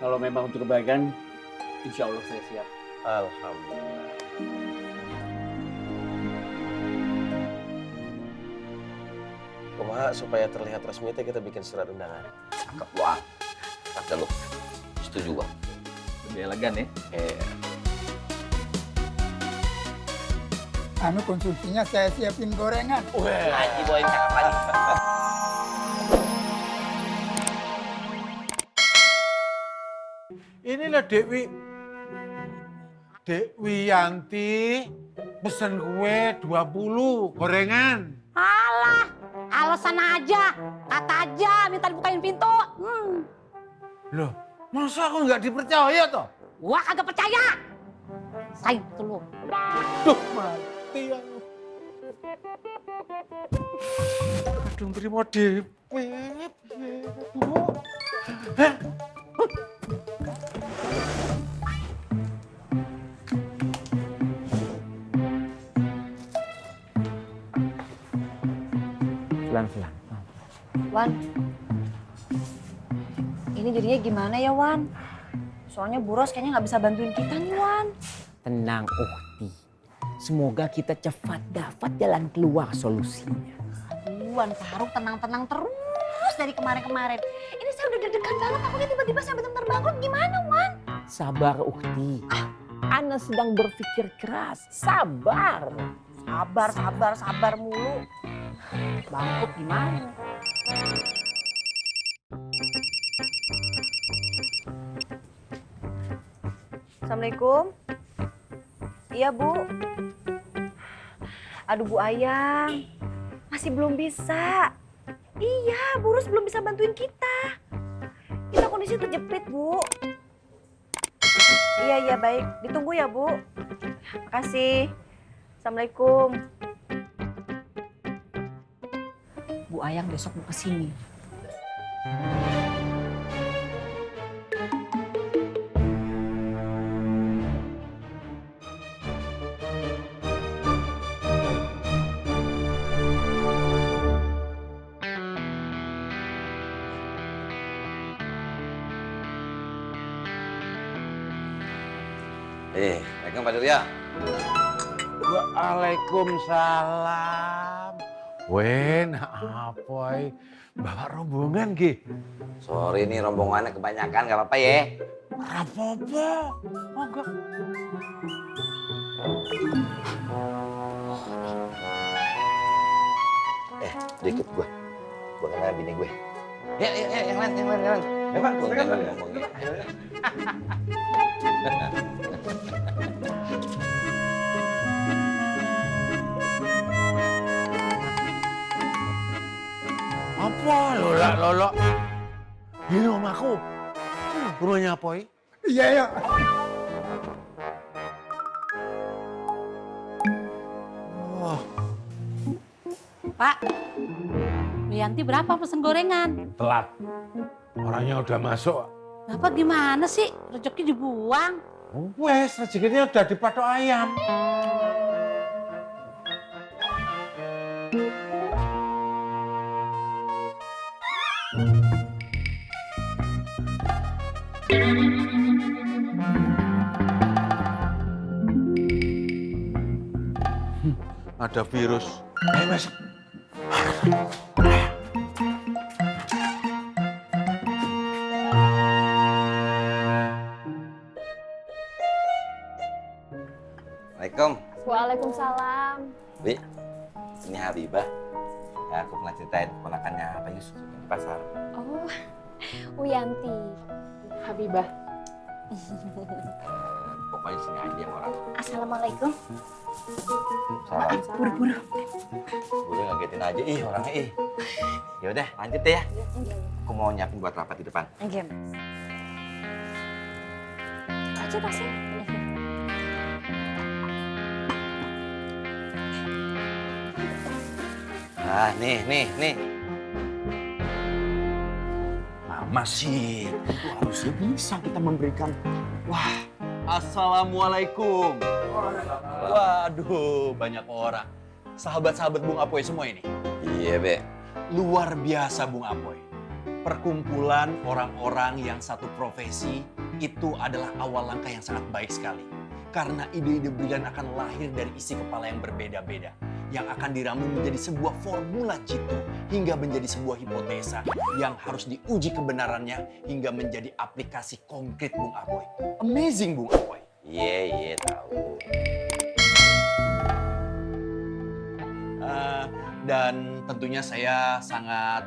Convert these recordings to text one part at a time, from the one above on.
Kalau memang untuk kebaikan, insya Allah saya siap. Alhamdulillah. Kumaha supaya terlihat resmi teh kita bikin surat undangan. Cakep wah. Kata lu. Setuju gua. Lebih elegan ya. Anu konsumsinya saya siapin gorengan. Haji bawain cakep lagi. Inilah Dek Wiyanti pesen kue 20 gorengan. Alah, alasan aja. Kata aja, minta dibukain pintu. Loh, masa aku nggak dipercaya toh? Gua kagak percaya. Sain tuh lu. Duh, mati aku. Kadung terima DP. Hah? Pelan-pelan. Wan, ini jadinya gimana ya Wan? Soalnya Bu Ros kayaknya nggak bisa bantuin kita nih Wan. Tenang Ukti, semoga kita cepat dapat jalan keluar solusinya. Wan Faruk tenang-tenang terus dari kemarin-kemarin. Ini saya udah deg-degan banget, takutnya tiba-tiba saya benar-benar bangkrut. Gimana Wan? Sabar Ukti, Ana sedang berpikir keras, sabar. Sabar mulu. Bangkrut gimana? Assalamualaikum. Iya Bu. Aduh Bu Ayang, masih belum bisa. Iya, Bu Rus belum bisa bantuin kita. Kita kondisi terjepit Bu. Iya baik, ditunggu ya Bu. Makasih. Assalamualaikum. Bu Ayang besok mau kesini. Assalamualaikum Pak Surya. Waalaikumsalam. Wen, apa bawa rombongan ki? Sorry nih rombongannya kebanyakan, gak apa-apa ya. Apa-apa? Monggo. Dikit gua kenal bini gue. Ya, yang lain. Bang, Apa lolak? Ini rumahku. Rumahnya apa? Iya ya. Wah, Pak, Wiyanti berapa pesen gorengan? telat. Orangnya udah masuk. Bapak gimana sih? Rezeki dibuang. Wes, rezekinya udah dipatok ayam. Ada virus. Ayo masuk. Assalamualaikum. Waalaikumsalam. Wi, ini Habibah. Ya, aku pernah ceritain ponakannya Pak Yusuf di pasar. Oh, Wiyanti. Habibah. Pokoknya sini aja yang orang. Assalamualaikum. Salam. Buru-buru. Gue ngagetin aja, orangnya Ya udah, lanjut deh ya. Aku mau nyiapin buat rapat di depan. Oke. Aja tasnya. Nah, nih. Masih, itu harusnya bisa kita memberikan. Wah, assalamualaikum. Waduh, banyak orang. Sahabat-sahabat Bung Apoy semua ini. Iya, Be. Luar biasa Bung Apoy. Perkumpulan orang-orang yang satu profesi itu adalah awal langkah yang sangat baik sekali. Karena ide-ide brilian akan lahir dari isi kepala yang berbeda-beda. Yang akan diramu menjadi sebuah formula jitu hingga menjadi sebuah hipotesa yang harus diuji kebenarannya hingga menjadi aplikasi konkret Bung Apoy. Amazing Bung Apoy. Iya, tahu. Dan tentunya saya sangat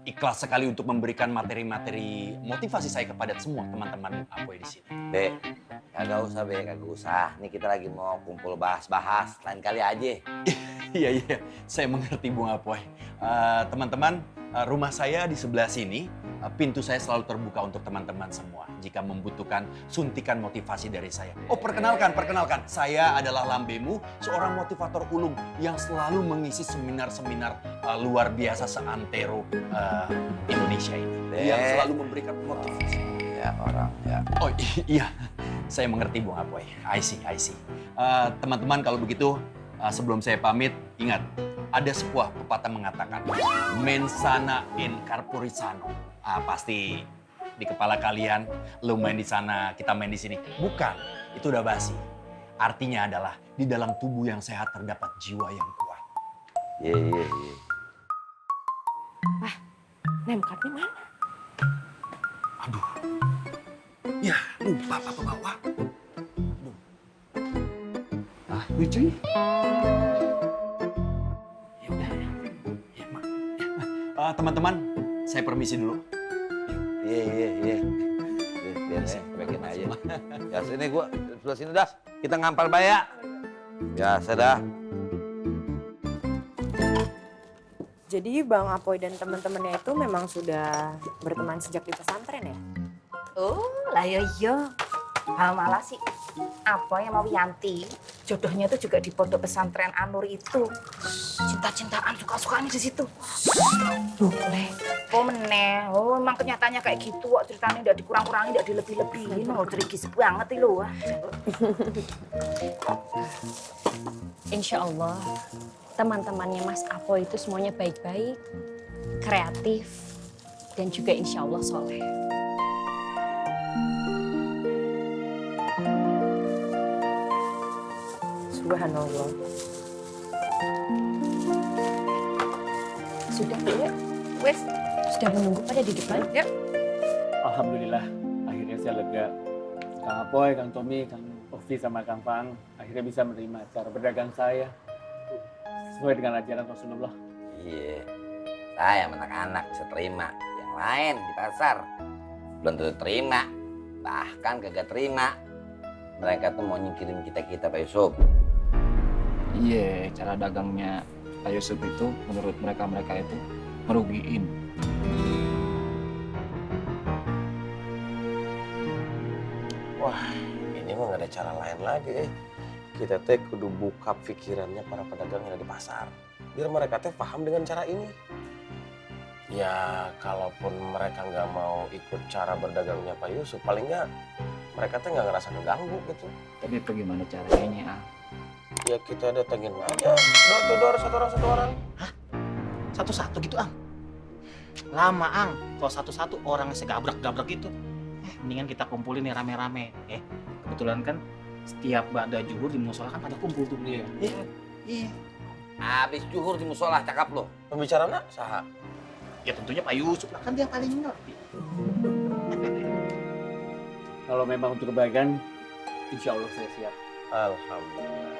ikhlas sekali untuk memberikan materi-materi motivasi saya kepada semua teman-teman Bung Apoy di sini. Be, kagak usah. Nih kita lagi mau kumpul bahas-bahas, lain kali aja. Iya, saya mengerti Bung Apoy. Teman-teman, rumah saya di sebelah sini, pintu saya selalu terbuka untuk teman-teman semua. Jika membutuhkan suntikan motivasi dari saya. Oh, perkenalkan. Saya adalah Lambemu, seorang motivator ulung yang selalu mengisi seminar-seminar luar biasa seantero Indonesia ini. Yang selalu memberikan motivasi. Ya orang, ya. Oh iya, saya mengerti Bung Apoy. I see. Teman-teman kalau begitu, sebelum saya pamit, ingat, ada sebuah pepatah mengatakan, mensana in corpore sano. Pasti di kepala kalian, lu main di sana, kita main di sini. Bukan, itu udah basi. Artinya adalah, di dalam tubuh yang sehat terdapat jiwa yang kuat. Iya. Name cardnya mana? Aduh, ya lupa Papa bawa. Lucu ya? Ya udah, ya Mak. Teman-teman, saya permisi dulu. Iya. Biar saya bagian aja. Ya sini gua, sebelah sini dah. Kita ngampar baya. Biasa dah. Jadi Bang Apoy dan teman-temannya itu memang sudah berteman sejak di pesantren ya? Oh, lah iya. Malah sih apa yang mau Yanti, jodohnya itu juga di pondok pesantren Anur itu. Cinta-cintaan, suka-sukaan di situ. Boleh. Oh meneh, emang kenyataannya kayak gitu kok, ceritanya tidak dikurang-kurangin, tidak dilebih-lebihin. Oh, trigis banget itu. Insya Allah, teman-temannya Mas Apoy itu semuanya baik-baik, kreatif, dan juga insya Allah soleh. Subhanallah. Sudah, ya? Wes, sudah menunggu pada di depan. Yuk. Alhamdulillah, akhirnya saya lega. Kang Apoy, Kang Tommy, Kang Ovi, sama Kang Fang akhirnya bisa menerima cara berdagang saya sesuai dengan ajaran Rasulullah. Iya. Saya anak-anak bisa terima. Yang lain di pasar belum tentu terima. Bahkan kagak terima. Mereka tuh mau nyingkirin kita Pak Yusuf. Iya, cara dagangnya Pak Yusuf itu menurut mereka itu merugiin. Wah, ini mah gak ada cara lain lagi. Kita teh kudu buka pikirannya para pedagang yang ada di pasar. Biar mereka teh paham dengan cara ini. Ya, kalaupun mereka nggak mau ikut cara berdagangnya Pak Yusuf, paling nggak mereka teh nggak ngerasa keganggu gitu. Tapi bagaimana caranya, Ah? Ya kita datengin aja, door to door, satu orang. Hah? Satu-satu gitu, Ang? Lama, Ang. Kalau satu-satu orang segabrak-gabrak gitu. Mendingan kita kumpulin nih rame-rame. Kebetulan kan setiap ba'da zuhur di musola kan pada kumpul tuh. Iya. Habis zuhur di musola, cakap lo. Pembicaranya saha? Ya tentunya Pak Yusuf lah, kan dia paling ngerti. Kalau memang untuk kebaikan, insya Allah saya siap. Alhamdulillah.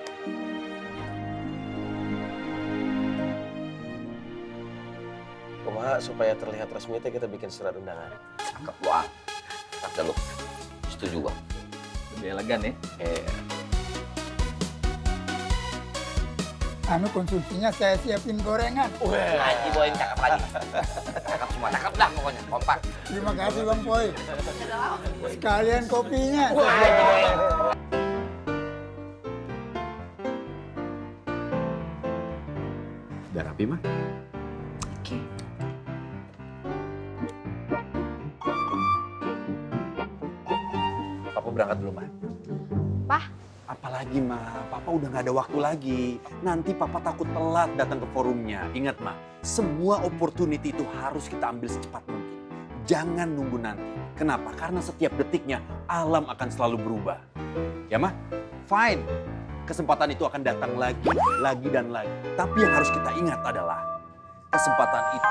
Kumaha supaya terlihat resmi teh kita bikin surat undangan. Cakep lo, Ah. Kata lo. Setuju gua. Lebih elegan ya. Anu konsumsinya saya siapin gorengan. Haji Boy cakep lagi. Cakep semua, cakep dah pokoknya. Kompak. Terima kasih Bang Boy. Sekalian kopinya. Udah rapi, Mah? Oke. Papa berangkat dulu, Mah. Pah? Apalagi, Ma. Papa udah gak ada waktu lagi. Nanti Papa takut telat datang ke forumnya. Ingat, Ma. Semua opportunity itu harus kita ambil secepat mungkin. jangan nunggu nanti. Kenapa? Karena setiap detiknya alam akan selalu berubah. Ya mah? Fine. Kesempatan itu akan datang lagi dan lagi. Tapi yang harus kita ingat adalah kesempatan itu